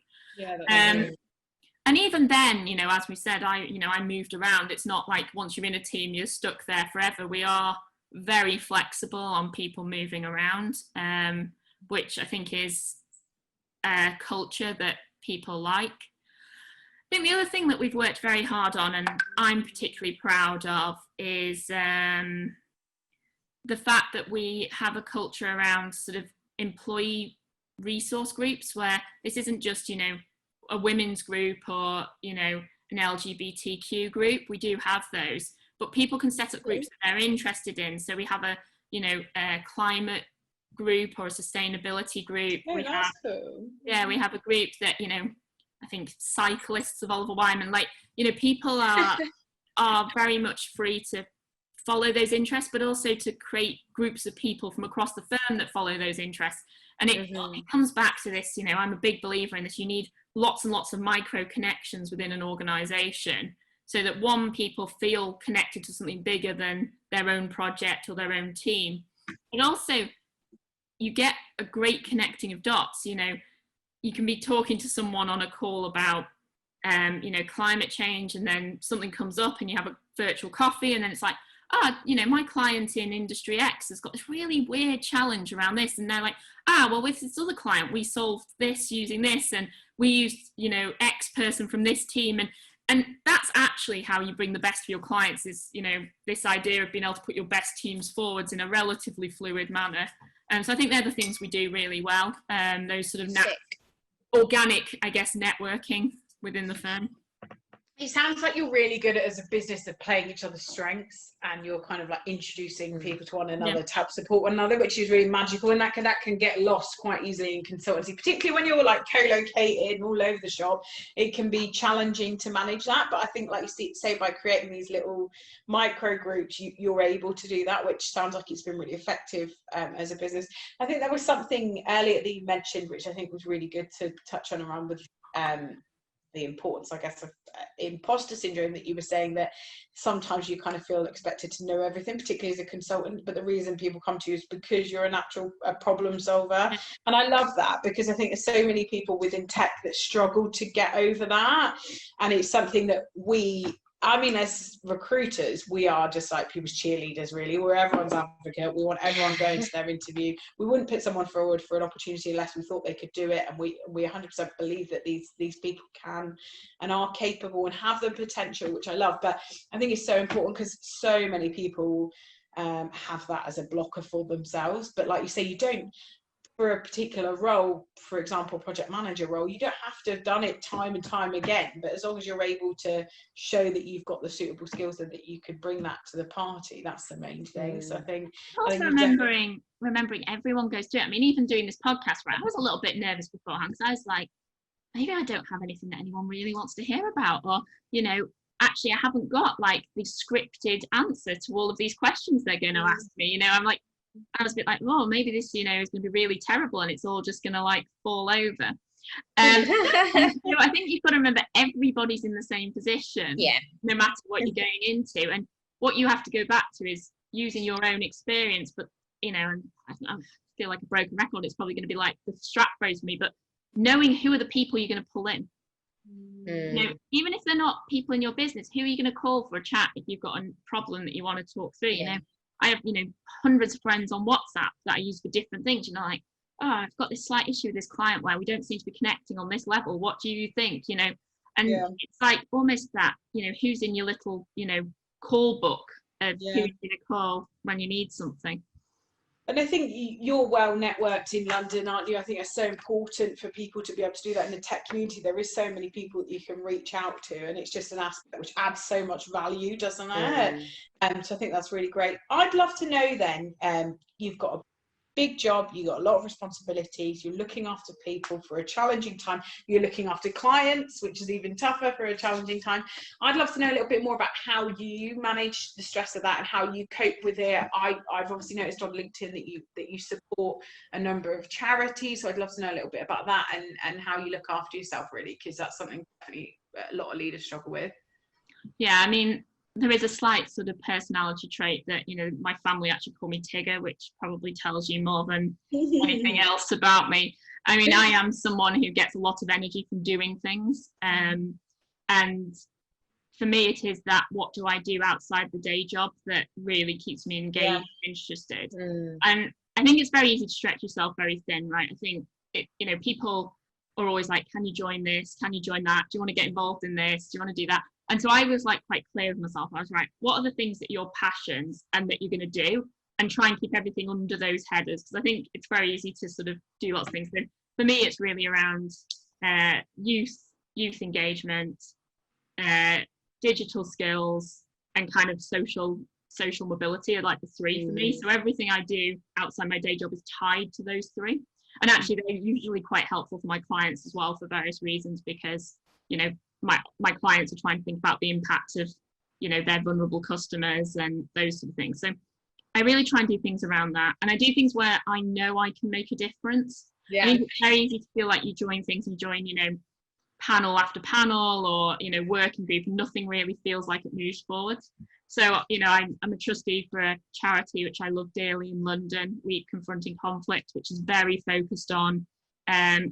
And even then, you know, as we said, I moved around. It's not like once you're in a team, you're stuck there forever. We are very flexible on people moving around, which I think is a culture that people like. I think the other thing that we've worked very hard on, and I'm particularly proud of, is the fact that we have a culture around sort of employee resource groups where this isn't just, you know, a women's group or, you know, an LGBTQ group. We do have those, but people can set up groups that they're interested in. So we have a, you know, a climate group or a sustainability group. We have a group that, you know, I think cyclists of Oliver Wyman, like, you know, people are very much free to follow those interests, but also to create groups of people from across the firm that follow those interests. And it comes back to this, you know, I'm a big believer in this. You need lots and lots of micro connections within an organization so that people feel connected to something bigger than their own project or their own team. And also you get a great connecting of dots. You know, you can be talking to someone on a call about you know, climate change, and then something comes up and you have a virtual coffee, and then it's like, you know, my client in industry X has got this really weird challenge around this, and they're like, well, with this other client we solved this using this, and we used, you know, X person from this team, and that's actually how you bring the best for your clients, is, you know, this idea of being able to put your best teams forwards in a relatively fluid manner. So I think they're the things we do really well, those sort of organic, I guess, networking within the firm. It sounds like you're really good at, as a business, at playing each other's strengths, and you're kind of like introducing people to one another to help support one another, which is really magical. And that can get lost quite easily in consultancy, particularly when you're like co-located and all over the shop. It can be challenging to manage that, but I think, like you say, by creating these little micro groups, you're able to do that, which sounds like it's been really effective as a business. I think there was something earlier that you mentioned, which I think was really good to touch on, around with the importance, I guess, of imposter syndrome, that you were saying that sometimes you kind of feel expected to know everything, particularly as a consultant, but the reason people come to you is because you're a natural problem solver. And I love that, because I think there's so many people within tech that struggle to get over that, and it's something that as recruiters, we are just like people's cheerleaders, really. We're everyone's advocate. We want everyone going to their interview. We wouldn't put someone forward for an opportunity unless we thought they could do it. And we 100% believe that these people can and are capable and have the potential, which I love. But I think it's so important, because so many people have that as a blocker for themselves. But like you say, you don't, for a particular role, for example, project manager role, you don't have to have done it time and time again, but as long as you're able to show that you've got the suitable skills and that you could bring that to the party, that's the main thing. So I think remembering everyone goes through it. I mean, even doing this podcast, right, I was a little bit nervous beforehand, because I was like, maybe I don't have anything that anyone really wants to hear about, or, you know, actually I haven't got like the scripted answer to all of these questions they're going to ask me. You know, I was a bit like, oh, maybe this, you know, is going to be really terrible, and it's all just going to like fall over. You know, I think you've got to remember everybody's in the same position, no matter what you're going into, and what you have to go back to is using your own experience. But, you know, and I feel like a broken record, it's probably going to be like the strap phrase for me, but knowing who are the people you're going to pull in. You know, even if they're not people in your business, who are you going to call for a chat if you've got a problem that you want to talk through? You know, I have, you know, hundreds of friends on WhatsApp that I use for different things. You know, like, I've got this slight issue with this client where we don't seem to be connecting on this level. What do you think? You know, and it's like almost that, you know, who's in your little, you know, call book of who you're going to call when you need something. And I think you're well networked in London, aren't you? I think it's so important for people to be able to do that in the tech community. There is so many people that you can reach out to, and it's just an aspect which adds so much value, doesn't it? So I think that's really great. I'd love to know then, you've got a big job, you've got a lot of responsibilities, you're looking after people for a challenging time, you're looking after clients, which is even tougher for a challenging time. I'd love to know a little bit more about how you manage the stress of that and how you cope with it. I've obviously noticed on LinkedIn that you support a number of charities, so I'd love to know a little bit about that and how you look after yourself, really, because that's something definitely a lot of leaders struggle with. Yeah, I mean, there is a slight sort of personality trait that, you know, my family actually call me Tigger, which probably tells you more than anything else about me. I mean, I am someone who gets a lot of energy from doing things. And for me, it is that, what do I do outside the day job that really keeps me engaged, interested. And I think it's very easy to stretch yourself very thin, right? I think, you know, people are always like, can you join this? Can you join that? Do you want to get involved in this? Do you want to do that? And so I was like quite clear with myself. I was like, what are the things that your passions and that you're going to do, and try and keep everything under those headers, because I think it's very easy to sort of do lots of things. But for me, it's really around youth, youth engagement, digital skills, and kind of social mobility are like the three for me. So everything I do outside my day job is tied to those three. And actually they're usually quite helpful for my clients as well for various reasons, because, you know, my clients are trying to think about the impact of, you know, their vulnerable customers and those sort of things. So I really try and do things around that. And I do things where I know I can make a difference. Yeah. I think it's very easy to feel like you join things, you join, you know, panel after panel or, you know, working group, nothing really feels like it moves forward. So, you know, I'm a trustee for a charity which I love dearly in London, We Confronting Conflict, which is very focused on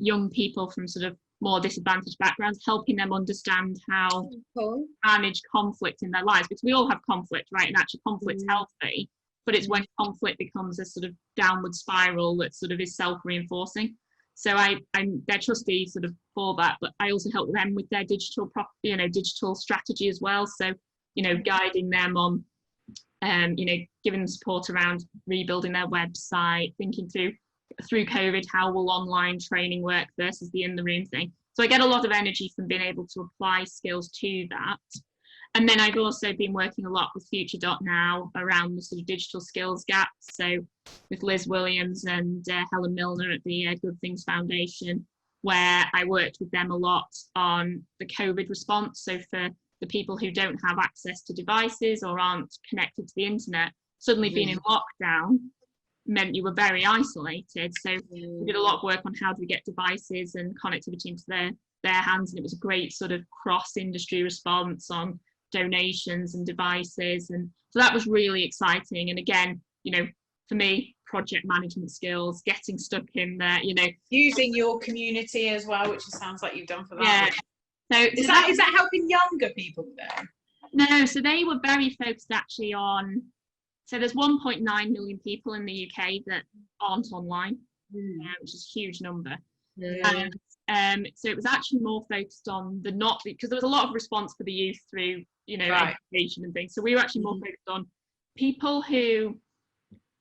young people from sort of more disadvantaged backgrounds, helping them understand how to manage conflict in their lives, because we all have conflict, right? And actually conflict's healthy, but it's when conflict becomes a sort of downward spiral that sort of is self-reinforcing. So I'm their trustee sort of for that, but I also help them with their digital strategy as well. So, you know, guiding them on, you know, giving them support around rebuilding their website, thinking through COVID, how will online training work versus the in the room thing. So I get a lot of energy from being able to apply skills to that. And then I've also been working a lot with Future.now around the sort of digital skills gap. So with Liz Williams and Helen Milner at the Good Things Foundation, where I worked with them a lot on the COVID response. So for the people who don't have access to devices or aren't connected to the internet, suddenly being in lockdown meant you were very isolated. So we did a lot of work on how do we get devices and connectivity into their hands. And it was a great sort of cross-industry response on donations and devices. And so that was really exciting. And again, you know, for me, project management skills, getting stuck in there, you know. Using your community as well, which it sounds like you've done for that. Yeah. So is that helping younger people then? No, so they were very focused actually on, so there's 1.9 million people in the UK that aren't online, which is a huge number. So it was actually more focused on the not, because there was a lot of response for the youth through, you know, education and things. So we were actually more focused on people who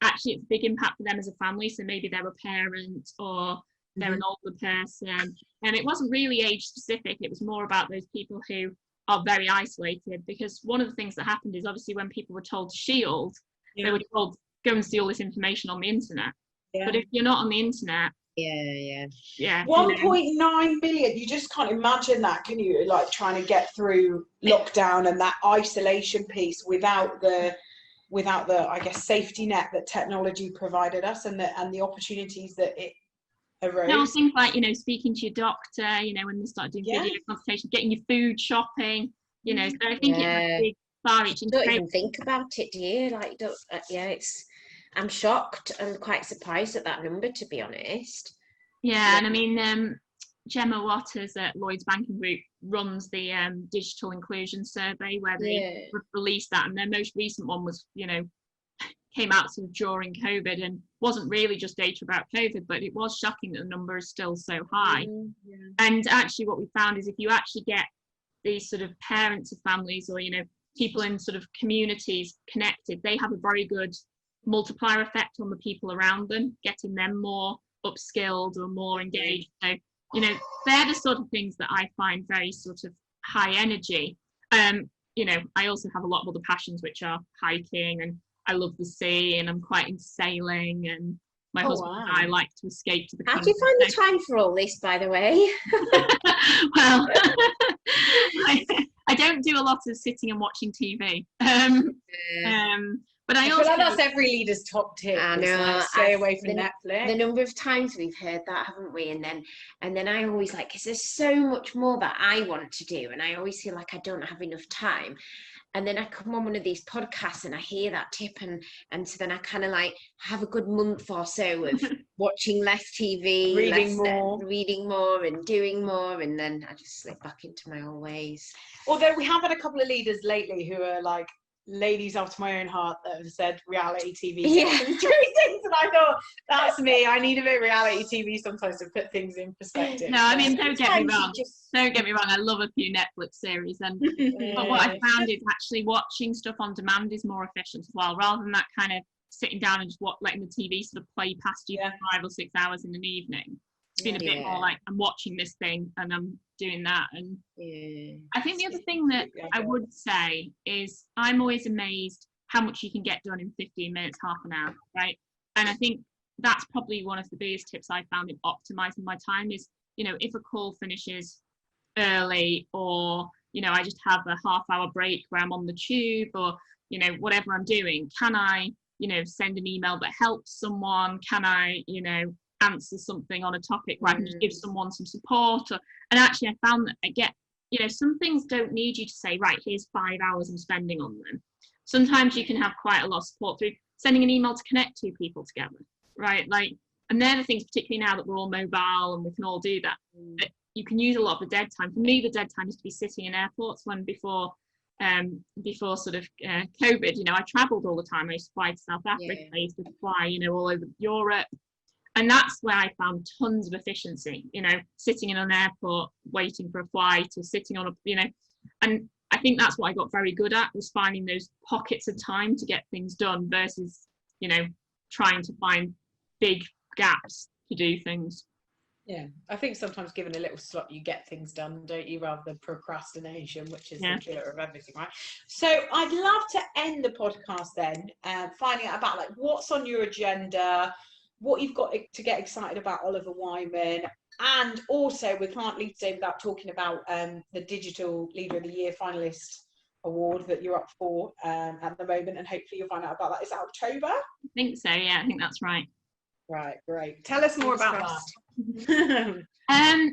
actually it's a big impact for them as a family. So maybe they're a parent or they're an older person. And it wasn't really age specific. It was more about those people who are very isolated, because one of the things that happened is obviously when people were told to shield, they were told go and see all this information on the internet. But if you're not on the internet, 1.9 billion, you just can't imagine that, can you? Like trying to get through lockdown and that isolation piece without the I guess safety net that technology provided us and the opportunities that it arose. No, things like, you know, speaking to your doctor, you know, when they start doing video consultations, getting your food shopping, you know. So I think it's a big far-reaching. Don't even think about it, do you? Like, I'm shocked and quite surprised at that number, to be honest. Yeah, and I mean, Gemma Waters at Lloyds Banking Group runs the digital inclusion survey where they released that, and their most recent one was, you know, came out sort of during COVID and wasn't really just data about COVID, but it was shocking that the number is still so high. And actually what we found is if you actually get these sort of parents of families or, you know, people in sort of communities connected, they have a very good multiplier effect on the people around them, getting them more upskilled or more engaged. So, you know, they're the sort of things that I find very sort of high energy. You know, I also have a lot of other passions, which are hiking, and I love the sea, and I'm quite into sailing, and my husband and I like to escape to the country. How do you find the time for all this, by the way? Well, I don't do a lot of sitting and watching TV. But I also feel like that's every leader's top tip. I know. Like, stay away from Netflix. The number of times we've heard that, haven't we? And then I always like, because there's so much more that I want to do, and I always feel like I don't have enough time. And then I come on one of these podcasts and I hear that tip, and so then I kind of like have a good month or so of watching less TV, reading more and doing more, and then I just slip back into my old ways. Although we have had a couple of leaders lately who are like ladies after my own heart that have said reality TV things, and I thought, that's me. I need a bit of reality TV sometimes to put things in perspective. No, I mean, don't get me wrong. I love a few Netflix series, and but what I found is actually watching stuff on demand is more efficient as well, rather than that kind of sitting down and just letting the TV sort of play past you for 5 or 6 hours in an evening. It's been a bit more like, I'm watching this thing and I'm doing that. And I think the other thing that I would say is I'm always amazed how much you can get done in 15 minutes, half an hour, right? And I think that's probably one of the biggest tips I found in optimizing my time is, you know, if a call finishes early, or, you know, I just have a half-hour break where I'm on the tube, or, you know, whatever I'm doing, can I, you know, send an email that helps someone? Can I, you know, answer something on a topic where I can just give someone some support? And actually I found that I get, you know, some things don't need you to say, right, here's 5 hours I'm spending on them. Sometimes you can have quite a lot of support through sending an email to connect two people together, right? Like, and they're the things, particularly now that we're all mobile and we can all do that, that you can use a lot of the dead time. For me, the dead time used to be sitting in airports when before sort of COVID, you know, I traveled all the time. I used to fly to South Africa, I used to fly, you know, all over Europe. And that's where I found tons of efficiency, you know, sitting in an airport, waiting for a flight, or sitting on a, you know, and I think that's what I got very good at, was finding those pockets of time to get things done versus, you know, trying to find big gaps to do things. Yeah, I think sometimes given a little slot, you get things done, don't you, rather than procrastination, which is the killer of everything, right? So I'd love to end the podcast then, finding out about like what's on your agenda, what you've got to get excited about Oliver Wyman, and also we can't leave today without talking about the Digital Leader of the Year finalist award that you're up for at the moment, and hopefully you'll find out about that. Is that October? I think so, yeah, I think that's right. Right, great. Tell us more about that.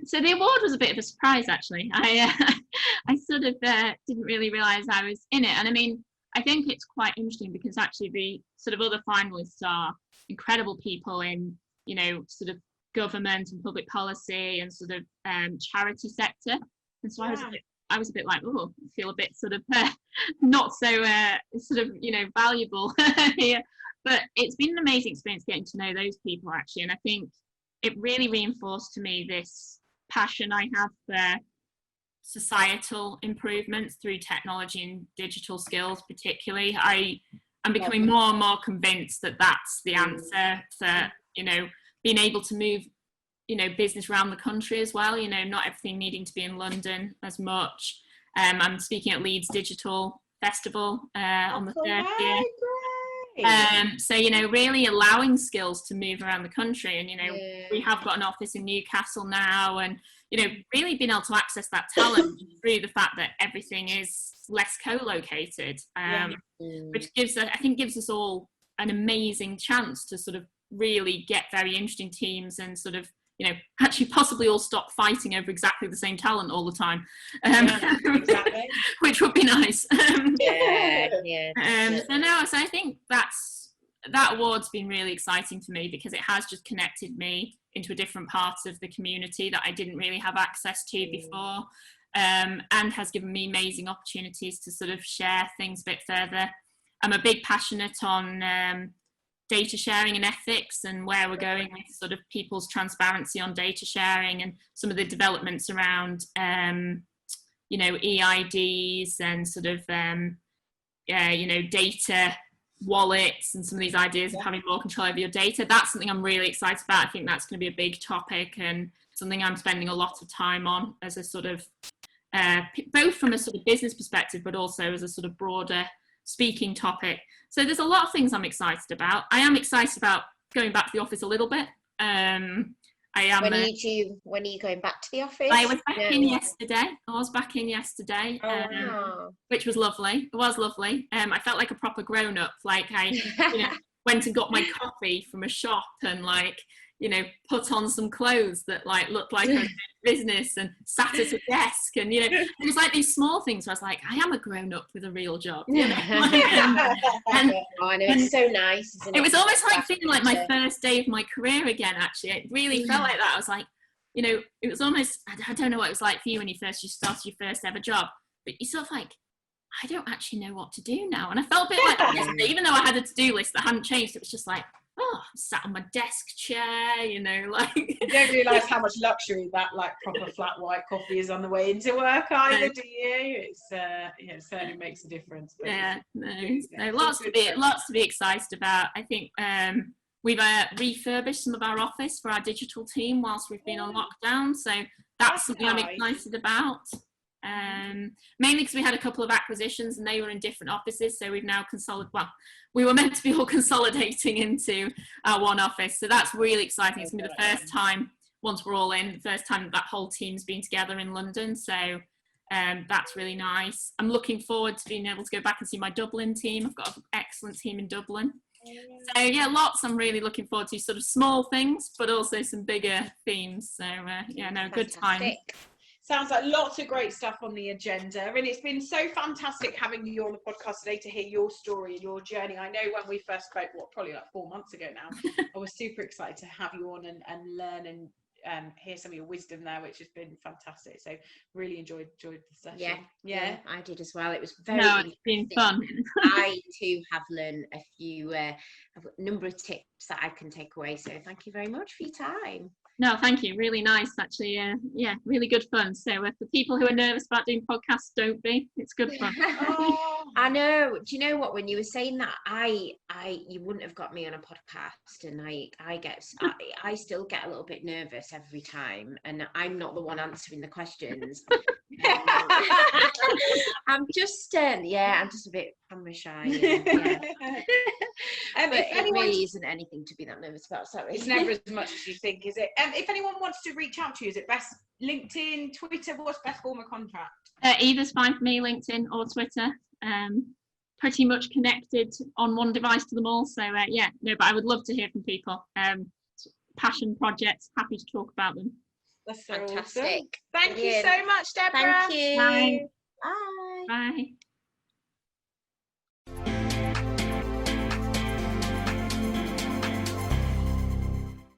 So the award was a bit of a surprise, actually. I sort of didn't really realise I was in it. And I mean, I think it's quite interesting because actually the sort of other finalists are incredible people in, you know, sort of government and public policy and sort of charity sector. And so I was a bit like, oh, I feel a bit sort of not so sort of, you know, valuable here. But it's been an amazing experience getting to know those people, actually. And I think it really reinforced to me this passion I have for societal improvements through technology and digital skills, particularly. I'm becoming more and more convinced that that's the answer for, you know, being able to move, you know, business around the country as well, you know, not everything needing to be in London as much. I'm speaking at Leeds Digital Festival on the 30th. So, you know, really allowing skills to move around the country. And, you know, we have got an office in Newcastle now, and, you know, really being able to access that talent through the fact that everything is less co-located, which gives us all an amazing chance to sort of really get very interesting teams and sort of, you know, actually possibly all stop fighting over exactly the same talent all the time, exactly. Which would be nice. So I think that award's been really exciting for me because it has just connected me into a different part of the community that I didn't really have access to before, and has given me amazing opportunities to sort of share things a bit further. I'm a big passionate on data sharing and ethics, and where we're going with sort of people's transparency on data sharing, and some of the developments around you know, EIDs and sort of you know, data wallets, and some of these ideas of having more control over your data. That's something I'm really excited about. I think that's going to be a big topic and something I'm spending a lot of time on as a sort of both from a sort of business perspective, but also as a sort of broader speaking topic. So there's a lot of things I'm excited about. I am excited about going back to the office a little bit. I am. When are you going back to the office? I was back in yesterday. Which was lovely. It was lovely. I felt like a proper grown up. Like I, you know, went and got my coffee from a shop and like, you know, put on some clothes that like looked like I was in business and sat at a desk, and, you know, it was like these small things where I was like, I am a grown up with a real job. You know? and I know, it's so nice, isn't it? It was almost like feeling like my first day of my career again, actually. It really felt like that. I was like, you know, it was almost, I don't know what it was like for you when you started your first ever job, but you sort of like, I don't actually know what to do now. And I felt a bit like that yesterday, even though I had a to-do list that hadn't changed. It was just like, oh, I'm sat on my desk chair, you know, like. You don't realise how much luxury that like proper flat white coffee is on the way into work either, do you? It's yeah, it certainly makes a difference. But lots to be excited about. I think We've refurbished some of our office for our digital team whilst we've been on lockdown, so that's something I'm excited about. Mainly because we had a couple of acquisitions and they were in different offices, so we've now we were meant to be all consolidating into our one office, so that's really exciting. It's going to be the first time, once we're all in, the first time that whole team's been together in London, so that's really nice. I'm looking forward to being able to go back and see my Dublin team. I've got an excellent team in Dublin. So yeah, lots I'm really looking forward to, sort of small things, but also some bigger themes. So yeah, no, good time. Sounds like lots of great stuff on the agenda, and it's been so fantastic having you on the podcast today to hear your story and your journey. I know when we first spoke, probably like 4 months ago now, I was super excited to have you on and learn and hear some of your wisdom there, which has been fantastic. So really enjoyed the session. Yeah, I did as well. It was very it's been fun. I too have learned a few a number of tips that I can take away, so thank you very much for your time. No, thank you. Really nice, actually. Yeah, really good fun. So for people who are nervous about doing podcasts, don't be. It's good fun. I know. Do you know what? When you were saying that, you wouldn't have got me on a podcast, and I still get a little bit nervous every time, and I'm not the one answering the questions. I'm just I'm just a bit camera shy. But it really isn't anything to be that nervous about. Sorry, it's never as much as you think, is it? If anyone wants to reach out to you, is it best LinkedIn, Twitter? What's best form of contact? Either's fine for me, LinkedIn or Twitter. Pretty much connected on one device to them all. So but I would love to hear from people. Passion projects, happy to talk about them. That's so fantastic. Awesome. Thank you so much, Deborah. Thank you. Bye. Bye. Bye.